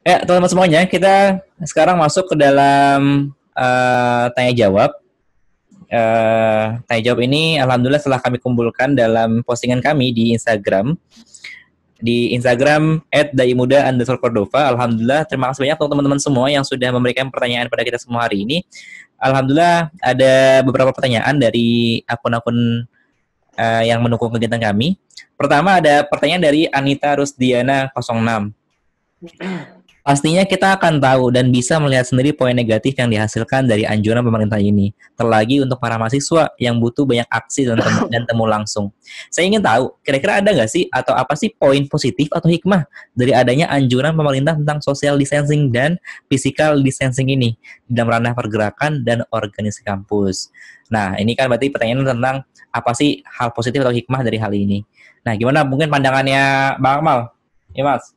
Ya, teman-teman semuanya, kita sekarang masuk ke dalam tanya jawab. Tanya jawab ini, alhamdulillah setelah kami kumpulkan dalam postingan kami di Instagram @daimuda_cordova. Alhamdulillah, terima kasih banyak untuk teman-teman semua yang sudah memberikan pertanyaan pada kita semua hari ini. Alhamdulillah, ada beberapa pertanyaan dari akun-akun yang mendukung kegiatan kami. Pertama ada pertanyaan dari Anita Rusdiana 06. Pastinya kita akan tahu dan bisa melihat sendiri poin negatif yang dihasilkan dari anjuran pemerintah ini. Terlagi untuk para mahasiswa yang butuh banyak aksi dan temu langsung. Saya ingin tahu, kira-kira ada nggak sih atau apa sih poin positif atau hikmah dari adanya anjuran pemerintah tentang social distancing dan physical distancing ini dalam ranah pergerakan dan organisasi kampus. Nah, ini kan berarti pertanyaan tentang apa sih hal positif atau hikmah dari hal ini. Nah, gimana mungkin pandangannya Bang Akmal? Ya, Mas.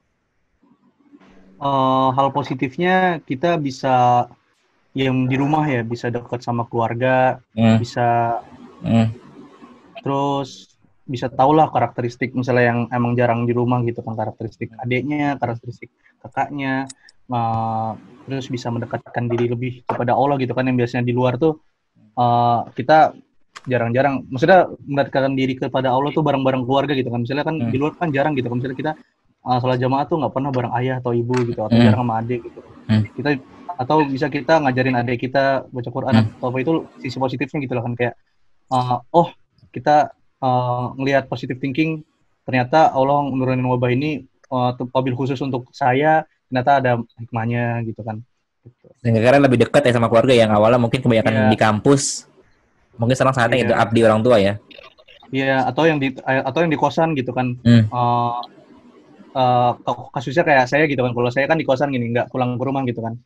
Hal positifnya kita bisa yang di rumah ya, bisa dekat sama keluarga, bisa terus bisa tahulah karakteristik misalnya yang emang jarang di rumah gitu kan, karakteristik adiknya, karakteristik kakaknya, terus bisa mendekatkan diri lebih kepada Allah gitu kan, yang biasanya di luar tuh kita jarang-jarang, maksudnya mendekatkan diri kepada Allah tuh bareng-bareng keluarga gitu kan, misalnya kan di luar kan jarang gitu kan, misalnya kita sholat jamaah tuh nggak pernah bareng ayah atau ibu gitu, atau jarang sama adik gitu. Kita atau bisa kita ngajarin adik kita baca Quran atau apa, itu sisi positifnya gitu lah kan, kayak kita ngelihat positive thinking, ternyata Allah menurunin wabah ini wabil khusus untuk saya, ternyata ada hikmahnya gitu kan. Sehingga kalian lebih dekat ya sama keluarga yang awalnya mungkin kebanyakan di Iya, kampus, mungkin sekarang saatnya itu iya, abdi orang tua ya. iya, atau yang di kosan gitu kan. Hmm. Uh, Kasusnya kayak saya gitu kan, kalau saya kan di kosan gini, nggak pulang ke rumah gitu kan.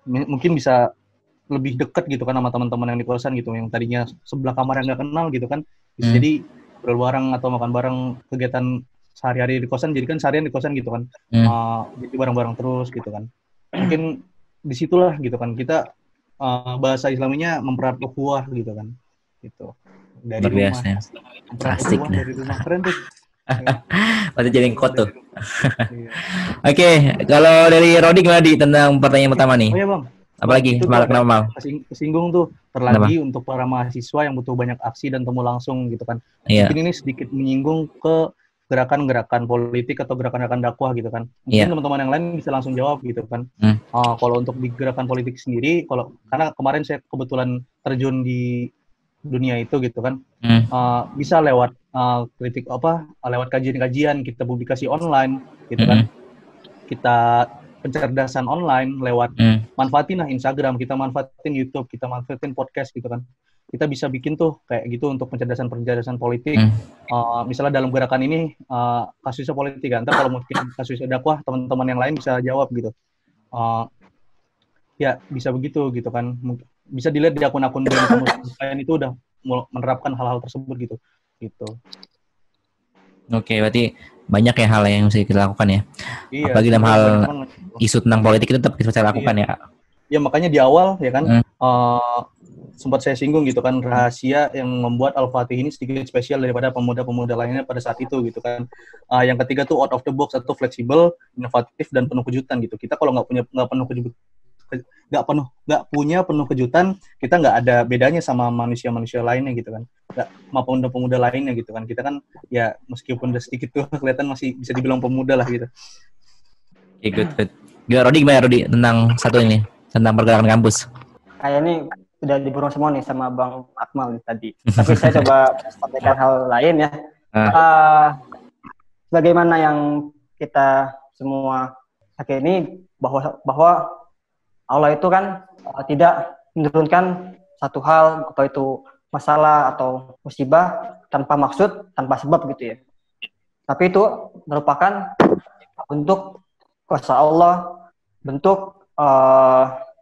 Mungkin bisa lebih dekat gitu kan sama teman-teman yang di kosan gitu, yang tadinya sebelah kamar yang nggak kenal gitu kan, bisa jadi ngobrol bareng atau makan bareng, kegiatan sehari-hari di kosan, jadi kan seharian di kosan gitu kan, jadi bareng-bareng terus gitu kan. Mungkin disitulah gitu kan kita bahasa Islaminya mempererat ukhuwah gitu kan, gitu dari Luar rumah, biasa. mempererat Asik ukhuwah dah. dari rumah, keren tuh. Ya, Berarti mempererat jadi ukhuwah kot tuh. dari rumah. Iya. Oke, kalau dari Rodi gimana di tentang pertanyaan pertama nih? Oh ya bang, Apalagi itu tuh malah ada kenapa mal? kesinggung tuh, Kenapa? terlagi untuk para mahasiswa yang butuh banyak aksi dan temu langsung gitu kan. Iya, Mungkin ini sedikit menyinggung ke gerakan-gerakan politik atau gerakan-gerakan dakwah gitu kan. Mungkin iya. teman-teman yang lain bisa langsung jawab gitu kan. Hmm. Kalau untuk di gerakan politik sendiri, karena kemarin saya kebetulan terjun di dunia itu gitu kan, Hmm. bisa lewat lewat kajian-kajian, kita publikasi online gitu Hmm. kan, kita pencerdasan online lewat Hmm. manfaatin lah Instagram, kita manfaatin YouTube, kita manfaatin podcast gitu kan. Kita bisa bikin tuh kayak gitu untuk pencerdasan politik. Hmm. Misalnya dalam gerakan ini kasusnya politik kan. Ntar kalau mungkin kasusnya dakwah, teman-teman yang lain bisa jawab gitu. Uh, ya bisa begitu gitu kan. Bisa dilihat di akun-akun BEM kampus lain itu udah menerapkan hal-hal tersebut gitu. Gitu. Oke, berarti banyak ya hal yang bisa kita lakukan ya. Iya, Apalagi dalam sebenarnya hal banyak banget. isu tentang politik itu tetap kita Iya. lakukan ya. Ya makanya di awal ya kan, Hmm. sempat saya singgung gitu kan, rahasia yang membuat Al-Fatih ini sedikit spesial daripada pemuda-pemuda lainnya pada saat itu gitu kan. Yang ketiga tuh out of the box atau fleksibel, inovatif dan penuh kejutan gitu. Kita kalau nggak punya penuh kejutan, kita nggak ada bedanya sama manusia-manusia lainnya gitu kan. Nggak sama pemuda-pemuda lainnya gitu kan. Kita kan ya meskipun udah sedikit tuh kelihatan masih bisa dibilang pemuda lah gitu. Oke, good, good. Gimana Rodi, gimana Rodi tentang satu ini, tentang pergerakan kampus? Kayak ini udah diborong semua nih sama Bang Akmal tadi. Tapi saya coba sampaikan hal lain ya. Bagaimana yang kita semua yakini bahwa Allah itu kan tidak menurunkan satu hal atau itu masalah atau musibah tanpa maksud, tanpa sebab gitu ya. Tapi itu merupakan bentuk kuasa Allah, bentuk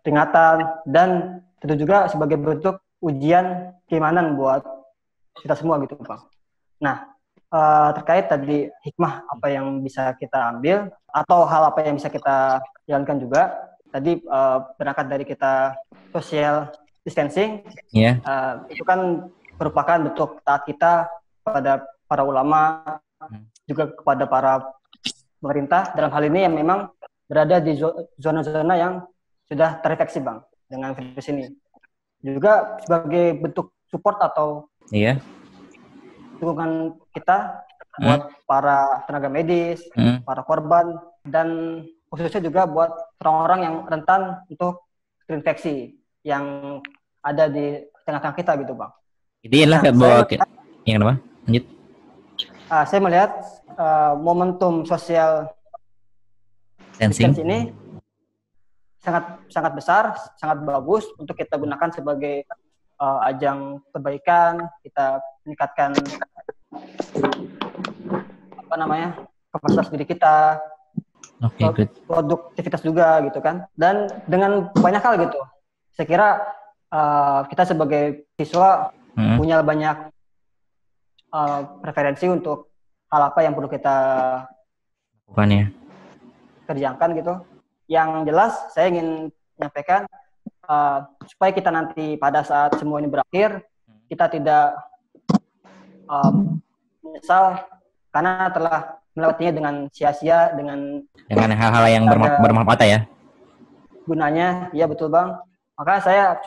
peringatan, dan tentu juga sebagai bentuk ujian keimanan buat kita semua gitu Bang. Nah, terkait tadi hikmah apa yang bisa kita ambil atau hal apa yang bisa kita jalankan juga, tadi berangkat dari kita social distancing, itu kan merupakan bentuk taat kita kepada para ulama, juga kepada para pemerintah dalam hal ini yang memang berada di zona-zona yang sudah terinfeksi Bang dengan virus ini. Juga sebagai bentuk support atau Iya. dukungan kita buat para tenaga medis, para korban, dan khususnya juga buat orang-orang yang rentan untuk terinfeksi yang ada di tengah-tengah kita gitu Bang. Jadi lah bahwa yang apa? Lanjut. Saya melihat momentum social distance ini sangat besar, sangat bagus untuk kita gunakan sebagai ajang perbaikan, kita meningkatkan kapasitas diri kita, produktivitas juga gitu kan, dan dengan banyak hal gitu. Saya kira kita sebagai siswa punya banyak preferensi untuk hal apa yang perlu kita kerjakan gitu. Yang jelas saya ingin menyampaikan supaya kita nanti pada saat semua ini berakhir, kita tidak menyesal karena telah melewatinya dengan sia-sia, dengan hal-hal yang bermanfaat ya. Gunanya, ya betul Bang. Maka saya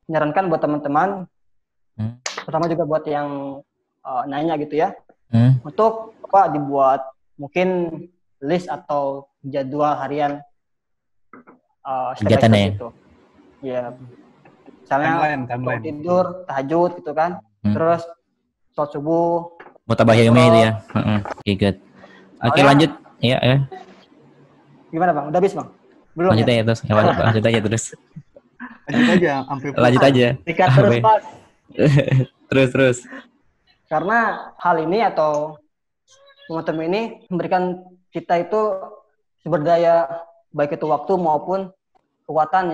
menyarankan buat teman-teman, terutama juga buat yang nanya gitu ya, untuk dibuat mungkin list atau jadwal harian kegiatan ya. Gitu. Ya, misalnya tidur, tahajud gitu kan, terus sholat subuh, mutabahiyumi itu ya. Good. Oke, lanjut. Ya. Gimana Bang? Udah habis Bang? Belum lanjut ya? Aja terus. Lanjut aja terus. Lanjut aja. Sikat terus Pak. terus. Karena hal ini atau momentum ini memberikan kita itu sumber daya, baik itu waktu maupun kekuatan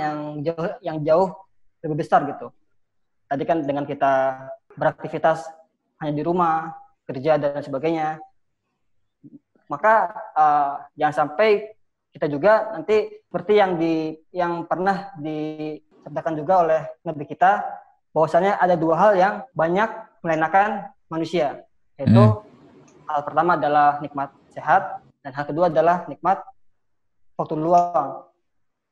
yang jauh lebih besar gitu. Tadi kan dengan kita beraktivitas hanya di rumah, kerja dan sebagainya, maka jangan sampai kita juga nanti seperti yang pernah disampaikan juga oleh Nabi kita, bahwasanya ada dua hal yang banyak melenakan manusia, yaitu hal pertama adalah nikmat sehat, dan hal kedua adalah nikmat waktu luang.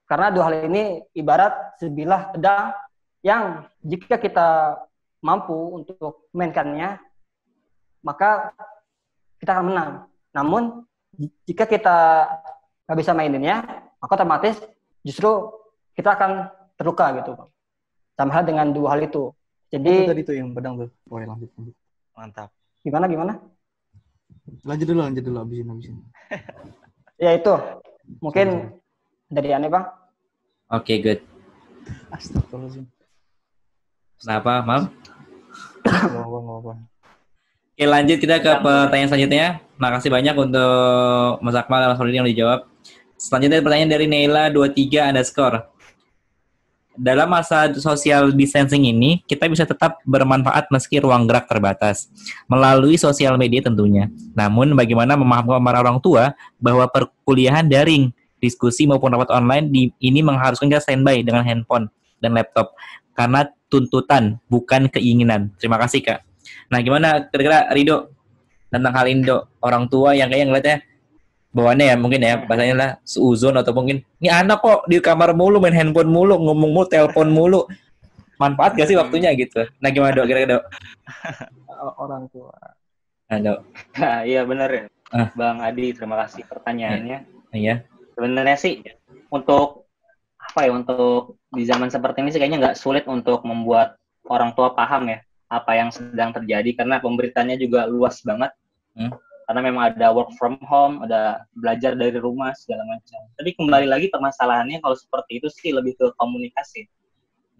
Karena dua hal ini ibarat sebilah pedang yang jika kita mampu untuk memainkannya, maka kita akan menang. Namun jika kita nggak bisa maininnya, maka otomatis justru kita akan terluka gitu, Bang. Sama hal dengan dua hal itu. Jadi tadi tuh yang pedang tuh. Boleh lanjut. Mantap. Gimana? Lanjut dulu habisin. Ya itu. Mungkin dari Ane, Bang. Oke, good. Astagfirullahaladzim. Kenapa, Mam? Nggak apa. Oke, lanjut kita ke pertanyaan selanjutnya. Makasih banyak untuk Mas Akmal dan Mas Holidin yang dijawab. Selanjutnya pertanyaan dari Neila23_. Dalam masa social distancing ini, kita bisa tetap bermanfaat meski ruang gerak terbatas, melalui sosial media tentunya. Namun, bagaimana memahamkan para orang tua bahwa perkuliahan daring, diskusi maupun rapat online ini mengharuskan kita standby dengan handphone dan laptop, karena tuntutan, bukan keinginan. Terima kasih, Kak. Nah, gimana kira-kira Rido tentang hal ini, Dok? Orang tua yang kayaknya ngeliatnya bawaannya ya mungkin ya bahasanya lah seuzon atau mungkin ini anak kok di kamar mulu main handphone mulu ngomong mulu telepon mulu, manfaat gak sih waktunya gitu. Nah gimana Dok kira-kira Dok? Orang tua. Nah Dok. Iya benar ya Bang Adi, terima kasih pertanyaannya. Iya. Sebenarnya sih untuk di zaman seperti ini sih kayaknya nggak sulit untuk membuat orang tua paham ya apa yang sedang terjadi, karena pemberitaannya juga luas banget. Karena memang ada work from home, ada belajar dari rumah, segala macam. Tapi kembali lagi permasalahannya kalau seperti itu sih lebih ke komunikasi.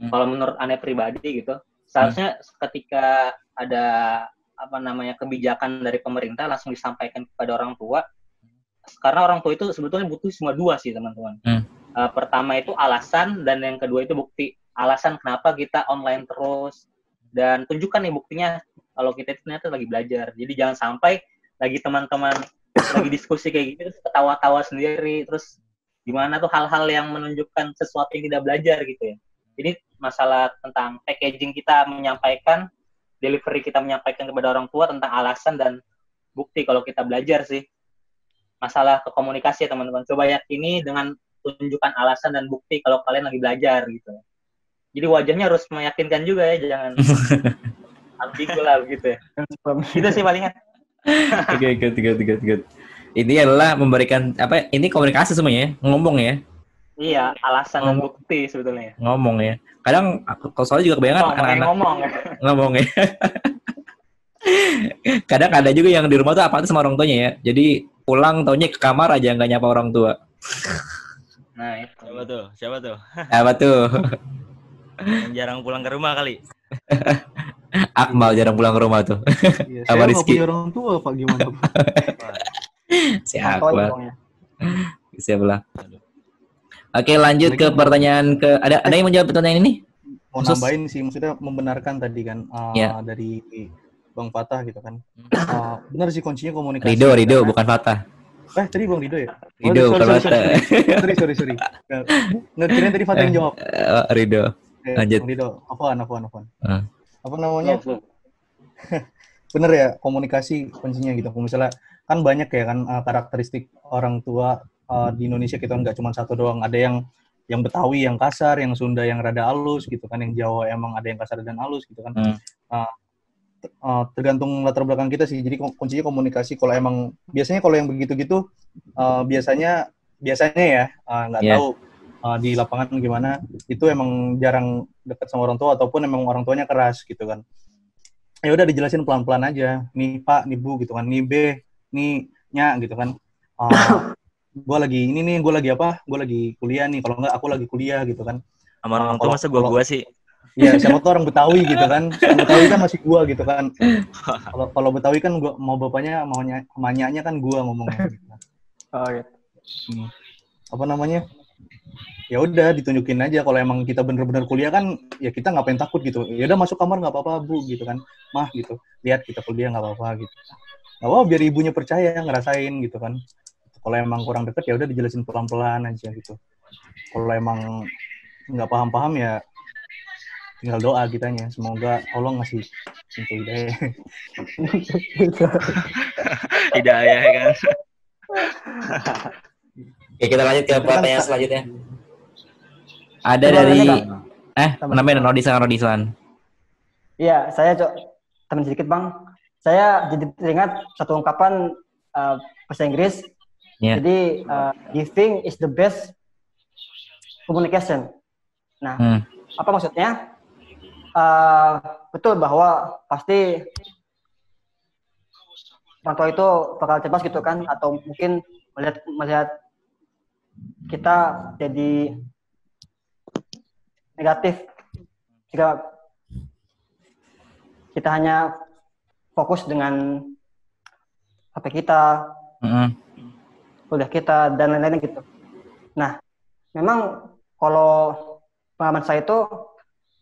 Kalau menurut Ane pribadi gitu, seharusnya ketika ada kebijakan dari pemerintah langsung disampaikan kepada orang tua. Karena orang tua itu sebetulnya butuh cuma dua sih teman-teman. Pertama itu alasan, dan yang kedua itu bukti. Alasan kenapa kita online terus, dan tunjukkan nih buktinya kalau kita ternyata lagi belajar. Jadi jangan sampai lagi teman-teman lagi diskusi kayak gitu terus ketawa-tawa sendiri, terus gimana tuh hal-hal yang menunjukkan sesuatu yang tidak belajar gitu ya. Jadi masalah tentang packaging kita menyampaikan, delivery kita menyampaikan kepada orang tua tentang alasan dan bukti kalau kita belajar sih. masalah komunikasi ya teman-teman. Coba yakini dengan tunjukkan alasan dan bukti kalau kalian lagi belajar gitu. Jadi wajahnya harus meyakinkan juga ya, jangan ambigu lah gitu ya. Itu sih palingan. Oke, good. Ini adalah memberikan apa? Ini komunikasi semuanya, ngomong ya. Iya, alasan dan bukti sebetulnya. Ngomong ya. Kadang kalau soalnya juga kebanyakan anak-anak ngomong ya. Kadang ada juga yang di rumah tuh apatis sama orang tuanya ya. Jadi pulang taunya ke kamar aja nggak nyapa orang tua. Nah itu. Siapa tuh? Apa tuh? Yang jarang pulang ke rumah kali. Akmal jarang pulang ke rumah tuh. Iya, Apa saya nggak Rizky? punya orang tua Pak, gimana Pak? Si Akmal. ya. Siap lah. Oke, lanjut ke pertanyaan ke ada yang menjawab pertanyaan ini? Mau nambahin sih, maksudnya membenarkan tadi kan Ya. dari Bang Fatah gitu kan. Benar sih kuncinya komunikasi. Rido bukan Fatah. Tadi Bang Rido ya? Rido bukan Fatah. Sorry. Nggak, kirain tadi Fatah yang jawab. Rido. Lanjut. Bang Rido, Afwan. Ah. Apa namanya? Bener ya, komunikasi kuncinya gitu. Misalnya kan banyak ya kan karakteristik orang tua di Indonesia kita nggak cuma satu doang. Ada yang Betawi yang kasar, yang Sunda yang rada halus gitu kan, yang Jawa emang ada yang kasar dan halus gitu kan. Tergantung latar belakang kita sih. Jadi kuncinya komunikasi. Kalau emang biasanya kalau yang begitu-gitu biasanya ya nggak tahu di lapangan gimana, itu emang jarang dekat sama orang tua ataupun emang orang tuanya keras gitu kan. Ya udah dijelasin pelan-pelan aja. Nih Pak, nih Bu gitu kan. Nih B, nih Nya gitu kan. Gue lagi kuliah nih. Kalau enggak aku lagi kuliah gitu kan. Sama orang tua masa gua sih. Iya, siapa tuh orang Betawi gitu kan. Orang Betawi kan masih gua gitu kan. Kalau Betawi kan gua mau bapaknya, mau nyanya kan gua ngomongnya gitu. Oh gitu. Apa namanya? Ya udah ditunjukin aja kalau emang kita bener-bener kuliah kan ya kita ngapain takut gitu. Ya udah masuk kamar nggak apa-apa Bu gitu kan. Mah gitu. Lihat kita kuliah nggak apa-apa gitu. Nggak apa-apa biar ibunya percaya ngerasain gitu kan. Kalau emang kurang deket ya udah dijelasin pelan-pelan aja gitu. Kalau emang nggak paham-paham ya tinggal doa kitanya. Semoga Allah ngasih pintu hidayah. Hidayah ya kan. Oke, kita lanjut ke pertanyaan selanjutnya. Ada dari namanya Rodislan. Iya, saya teman sedikit Bang. Saya jadi teringat satu ungkapan bahasa Inggris. Yeah. Jadi giving is the best communication. Nah, apa maksudnya? Betul bahwa pasti orang tua itu bakal cemas gitu kan, atau mungkin melihat kita jadi negatif jika kita hanya fokus dengan HP kita, kuliah kita dan lain-lain gitu. Nah, memang kalau pengalaman saya itu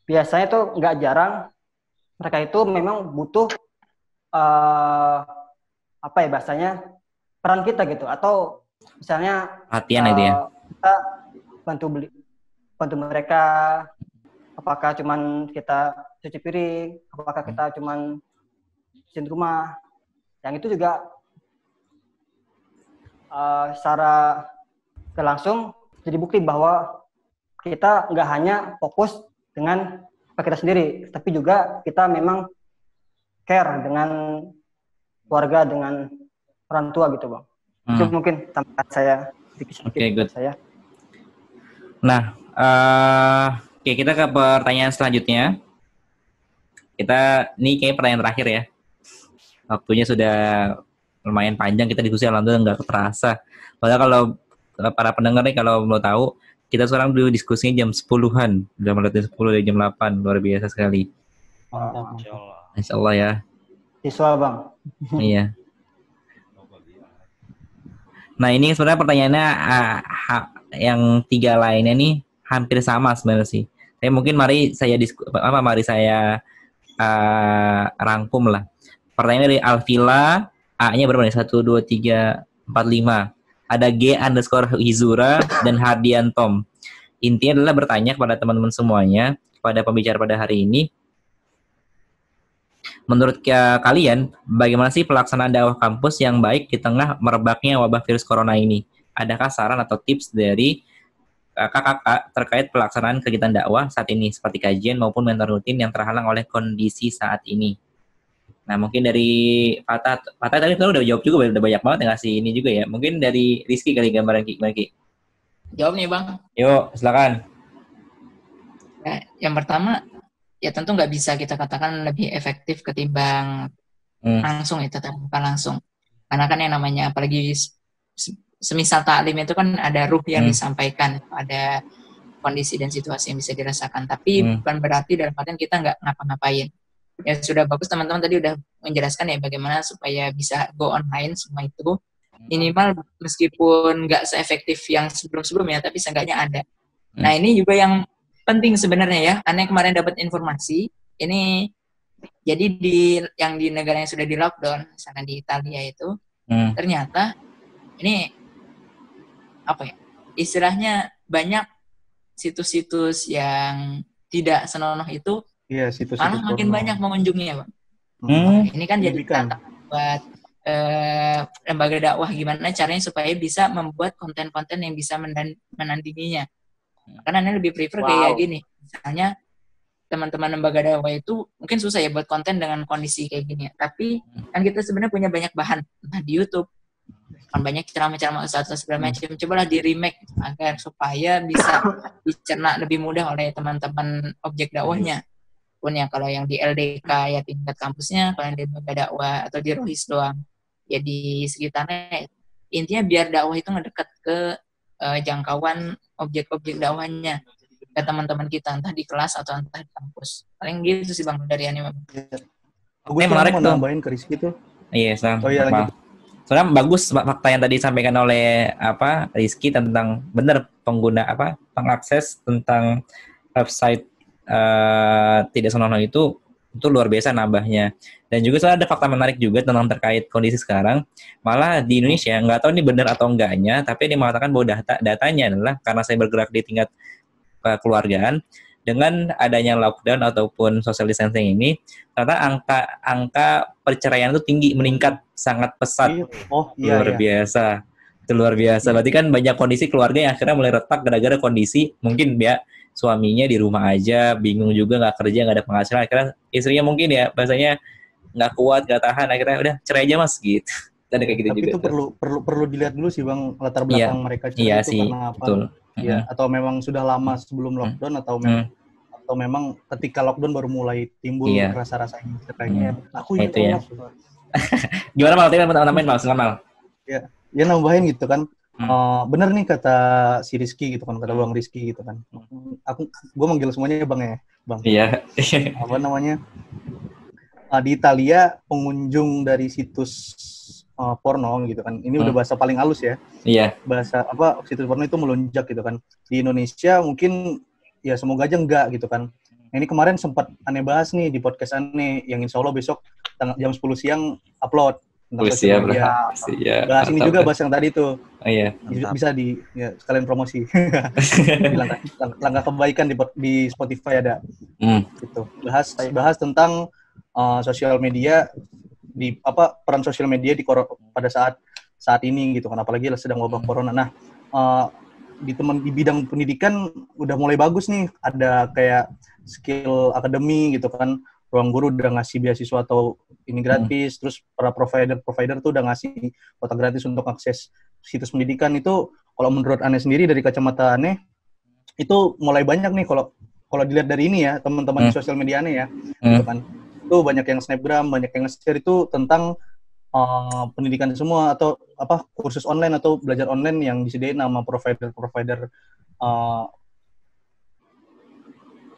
biasanya itu nggak jarang mereka itu memang butuh apa ya bahasanya, peran kita gitu, atau misalnya perhatian itu ya. Kita bantu mereka, apakah cuman kita cuci piring, apakah kita cuman bersihin rumah, yang itu juga secara langsung jadi bukti bahwa kita nggak hanya fokus dengan kita sendiri, tapi juga kita memang care dengan keluarga, dengan orang tua gitu Bang. Itu mungkin tambahan saya sedikit good. saya. Nah, oke, kita ke pertanyaan selanjutnya. Ini kayak pertanyaan terakhir ya. Waktunya sudah lumayan panjang, kita diskusi alhamdulillah nggak terasa. Padahal kalau para pendengar nih kalau mau tahu, kita sekarang dulu diskusinya jam 10-an. Udah mulai jam 10 dari jam 8, luar biasa sekali. Insya Allah ya. Visual Bang. Iya. Nah ini sebenarnya pertanyaannya yang 3 lainnya nih hampir sama sebenarnya sih. Tapi mungkin mari saya rangkum lah. Pertanyaan dari Alvila, A-nya berapa nih? 1, 2, 3, 4, 5. Ada G_Hizura dan Hardian Tom. Intinya adalah bertanya kepada teman-teman semuanya, kepada pembicara pada hari ini, Menurut kalian, bagaimana sih pelaksanaan dakwah kampus yang baik di tengah merebaknya wabah virus corona ini? Adakah saran atau tips dari kakak-kakak terkait pelaksanaan kegiatan dakwah saat ini, seperti kajian maupun mentor rutin yang terhalang oleh kondisi saat ini? Nah, mungkin dari Fatah tadi kan udah jawab juga, udah banyak banget yang ngasih ini juga ya. Mungkin dari Rizky kali gambaran Ki. Jawab nih Bang. Yuk, silakan. Ya, yang pertama, ya tentu nggak bisa kita katakan lebih efektif ketimbang langsung ya, tetap bukan langsung. Karena kan yang namanya, apalagi semisal taklim itu kan ada ruh yang disampaikan, ada kondisi dan situasi yang bisa dirasakan. Tapi bukan berarti dalam artian kita nggak ngapa-ngapain. Ya sudah bagus teman-teman tadi udah menjelaskan ya bagaimana supaya bisa go online semua itu. Minimal meskipun nggak seefektif yang sebelum-sebelumnya, tapi seenggaknya ada. Nah ini juga yang penting sebenarnya ya. Aneh kemarin dapat informasi, ini jadi yang di negara yang sudah di lockdown, misalkan di Italia itu, ternyata ini apa ya? Istilahnya banyak situs-situs yang tidak senonoh itu, situs malah makin banyak mengunjunginya, Bang. Ini kan jadi tantangan buat lembaga dakwah gimana caranya supaya bisa membuat konten-konten yang bisa menandinginya. Karena Anda lebih prefer kayak gini. Misalnya teman-teman lembaga dakwah itu mungkin susah ya buat konten dengan kondisi kayak gini. Tapi kan kita sebenarnya punya banyak bahan, entah di YouTube, kan banyak ceramah-ceramah ustadz segala macam. Cobalah di remake agar supaya bisa dicerna lebih mudah oleh teman-teman objek dakwahnya. Pun ya kalau yang di LDK ya tingkat kampusnya, kalau yang di lembaga dakwah atau di Rohis doang ya di sekitarnya. Intinya biar dakwah itu ngedekat ke jangkauan objek-objek dakwahnya ke teman-teman kita, entah di kelas atau entah di kampus. Paling gitu sih Bang dari Ani. Oke, menarik tuh. Nambahin ke Rizky tuh. Iya, soalnya bagus fakta yang tadi disampaikan oleh Rizky tentang benar pengguna pengakses tentang website tidak senonoh itu luar biasa nambahnya. Dan juga soalnya ada fakta menarik juga tentang terkait kondisi sekarang. Malah di Indonesia, nggak tahu ini benar atau enggaknya, tapi dia mengatakan bahwa datanya adalah karena saya bergerak di tingkat kekeluargaan, dengan adanya lockdown ataupun social distancing ini, ternyata angka perceraian itu tinggi, meningkat sangat pesat. Luar biasa. Itu luar biasa. Berarti kan banyak kondisi keluarga yang akhirnya mulai retak gara-gara kondisi mungkin ya suaminya di rumah aja, bingung juga, nggak kerja, nggak ada penghasilan, akhirnya istrinya mungkin ya bahasanya nggak kuat, nggak tahan, akhirnya udah cerai aja mas gitu. Dan kayak gitu. Tapi juga itu perlu dilihat dulu sih Bang, latar belakang mereka cerai itu sih, karena apa? Betul. Ya, atau memang sudah lama sebelum lockdown atau memang ketika lockdown baru mulai timbul rasa-rasa ini cerainya. Aku itu ya. Gimana Mal? Tadi nambahin Mal, silakan Mal. Ya nambahin gitu kan. Bener nih kata si Rizky gitu kan, kata Bang Rizky gitu kan. Gue manggil semuanya Bang ya, Bang. Iya. Apa namanya? Di Italia pengunjung dari situs porno gitu kan. Ini udah bahasa paling halus ya. Iya. Bahasa situs porno itu melonjak gitu kan. Di Indonesia mungkin ya semoga aja enggak gitu kan. Ini kemarin sempat aneh bahas nih di podcast aneh yang insya Allah besok jam 10 siang upload. Bahas ini juga bahas yang tadi tuh. Bisa sekalian promosi. langkah kebaikan di Spotify ada. Gitu. Bahas tentang sosial media peran sosial media pada saat ini gitu kan, apalagi sedang wabah corona. Nah, di bidang pendidikan udah mulai bagus nih, ada kayak skill akademi gitu kan. Ruang Guru udah ngasih beasiswa atau ini gratis, terus para provider tuh udah ngasih kuota gratis untuk akses situs pendidikan. Itu kalau menurut Aneh sendiri dari kacamata Aneh itu mulai banyak nih kalau dilihat dari ini ya teman-teman di sosial media Aneh ya, gitu kan. Itu banyak yang snapgram, banyak yang nge-share itu tentang pendidikan semua atau kursus online atau belajar online yang disediain sama provider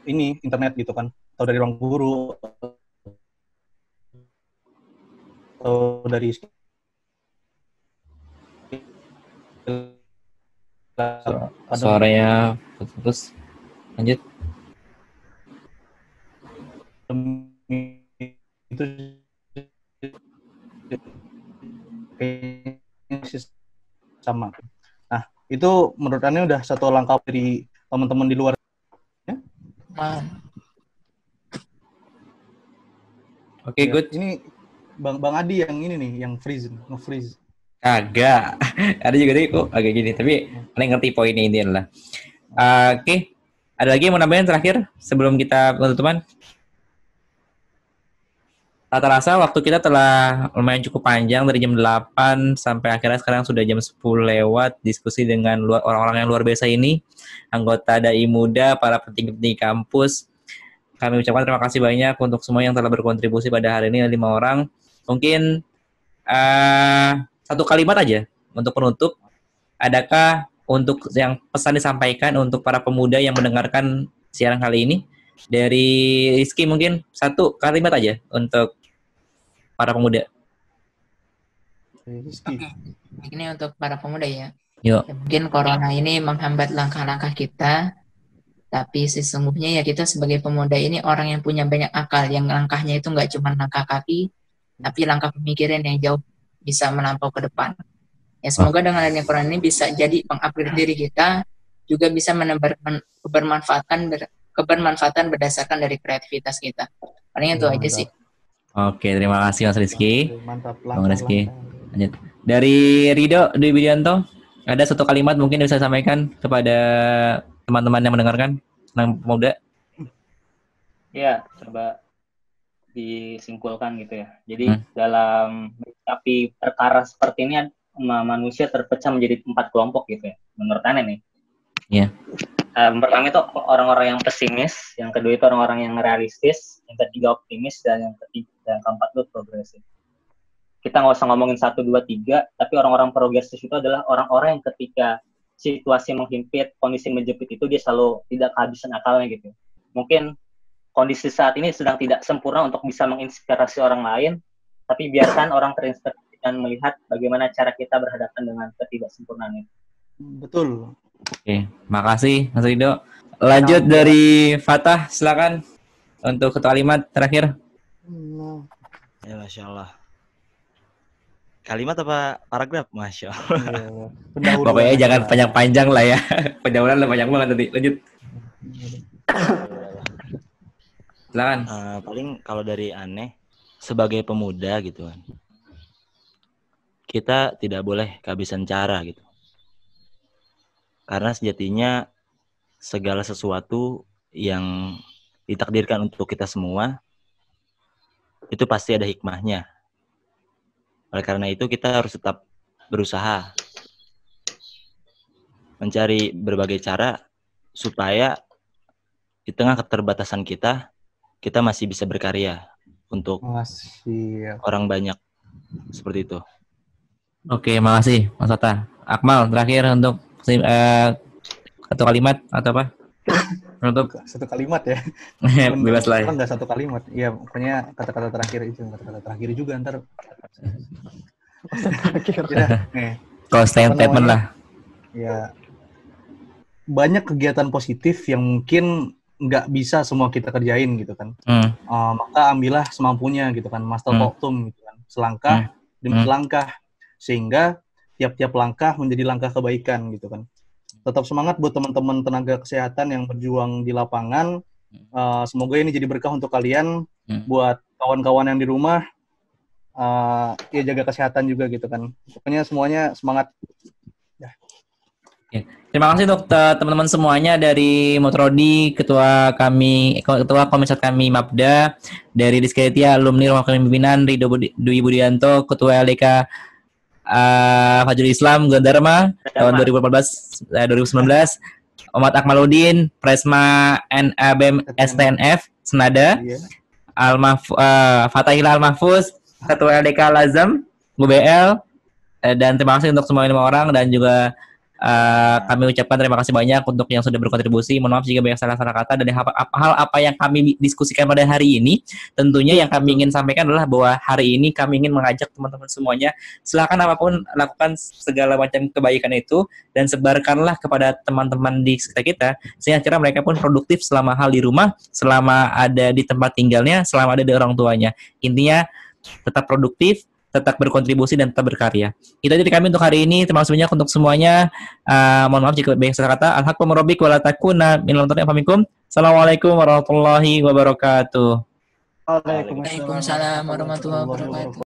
ini internet gitu kan, atau dari Ruang Guru atau dari suaranya putus. Lanjut. Itu sama. Nah, itu menurut Anda udah satu langkah dari teman-teman di luar ya? Oke, Ya, good. ini Bang Adi yang ini nih, yang nge-freeze. Kagak. Ada juga tadi kok agak gini, tapi paling ngerti poinnya ini adalah. Oke. Ada lagi yang mau nambahin terakhir sebelum kita penutupan? Rata-rata waktu kita telah lumayan cukup panjang dari jam 8 sampai akhirnya sekarang sudah jam 10 lewat diskusi dengan orang-orang yang luar biasa ini, anggota DAI Muda, para petinggi-petinggi kampus. Kami ucapkan terima kasih banyak untuk semua yang telah berkontribusi pada hari ini 5 orang. Mungkin satu kalimat aja untuk penutup. Adakah untuk yang pesan disampaikan untuk para pemuda yang mendengarkan siaran kali ini? Dari Rizky mungkin satu kalimat aja untuk para pemuda. Rizky. Ini untuk para pemuda ya. Yuk. Ya, mungkin corona ini menghambat langkah-langkah kita, tapi sesungguhnya ya kita sebagai pemuda ini orang yang punya banyak akal, yang langkahnya itu nggak cuma langkah kaki, tapi langkah pemikiran yang jauh bisa melampau ke depan. Ya semoga dengan adanya corona ini bisa jadi mengupgrade diri kita, juga bisa menebar kebermanfaatan berdasarkan dari kreativitas kita. Paling itu aja sih. Oke, terima kasih Mas Rizky. Mantap. Bang Rizky. Lanjut. Dari Rido Dwi Widianto, ada satu kalimat mungkin yang bisa sampaikan kepada teman-teman yang mendengarkan tentang pemuda? Ya, coba disimpulkan gitu ya. Jadi dalam menyikapi perkara seperti ini manusia terpecah menjadi 4 kelompok gitu ya. Menurut Anda nih. Iya. Pertama itu orang-orang yang pesimis, yang kedua itu orang-orang yang realistis, yang ketiga optimis, dan yang keempat itu progresif. Kita nggak usah ngomongin 1, 2, 3, tapi orang-orang progresif itu adalah orang-orang yang ketika situasi menghimpit, kondisi menjepit itu dia selalu tidak kehabisan akalnya gitu. Mungkin kondisi saat ini sedang tidak sempurna untuk bisa menginspirasi orang lain, tapi biarkan orang terinspirasi dan melihat bagaimana cara kita berhadapan dengan ketidaksempurnaan itu. Betul. Oke, makasih Mas Rido. Lanjut dari Fatah, silakan untuk satu kalimat terakhir. Ya, Masya Allah. Kalimat apa paragraf? Masya Allah. Pokoknya jangan panjang-panjang lah ya. Pendahuluan lah panjang banget nanti. Lanjut. Silakan. Paling kalau dari aneh, sebagai pemuda gitu kan, kita tidak boleh kehabisan cara gitu. Karena sejatinya segala sesuatu yang ditakdirkan untuk kita semua itu pasti ada hikmahnya. Oleh karena itu kita harus tetap berusaha mencari berbagai cara supaya di tengah keterbatasan kita masih bisa berkarya untuk orang banyak. Seperti itu. Oke, makasih Mas Fatah. Akmal, terakhir untuk satu kalimat atau apa? Untuk satu kalimat ya. Bebas lah. Enggak satu kalimat. Iya, pokoknya kata-kata terakhir itu, kata-kata terakhir juga ntar. Statement lah. Ya. Banyak kegiatan positif yang mungkin nggak bisa semua kita kerjain gitu kan. Maka ambillah semampunya gitu kan, master optum gitu kan. Selangkah demi selangkah, sehingga tiap-tiap langkah menjadi langkah kebaikan gitu kan. Tetap semangat buat teman-teman tenaga kesehatan yang berjuang di lapangan. Semoga ini jadi berkah untuk kalian. Buat kawan-kawan yang di rumah, ya jaga kesehatan juga gitu kan. Pokoknya semuanya semangat. Ya. Terima kasih untuk teman-teman semuanya dari Motrodi, ketua komisat kami Mapda, dari Diskretia alumni Rumah Kepemimpinan Rido Dwi Budianto, ketua LDK Fajrul Islam Gondarma tahun 2019, Ahmad Akmaludin, Presma NABM STNF Senada, Fatahila Al-Mahfuz, ketua LDK Lazam UBL, dan terima kasih untuk semua 5 orang, dan juga kami ucapkan terima kasih banyak untuk yang sudah berkontribusi. Mohon maaf jika banyak salah-salah kata. Dan hal apa yang kami diskusikan pada hari ini, tentunya yang kami ingin sampaikan adalah bahwa hari ini kami ingin mengajak teman-teman semuanya, silakan apapun lakukan segala macam kebaikan itu dan sebarkanlah kepada teman-teman di sekitar kita, sehingga akhirnya mereka pun produktif selama hal di rumah, selama ada di tempat tinggalnya, selama ada di orang tuanya. Intinya tetap produktif, tetap berkontribusi, dan tetap berkarya. Itu aja dari kami untuk hari ini. Terima kasih banyak untuk semuanya. Mohon maaf jika banyak salah kata. Al-haqqu min rabbik wa la takuna minal mumtarin. Assalamualaikum warahmatullahi wabarakatuh. Waalaikumsalam Waalaikumsalam warahmatullahi wabarakatuh.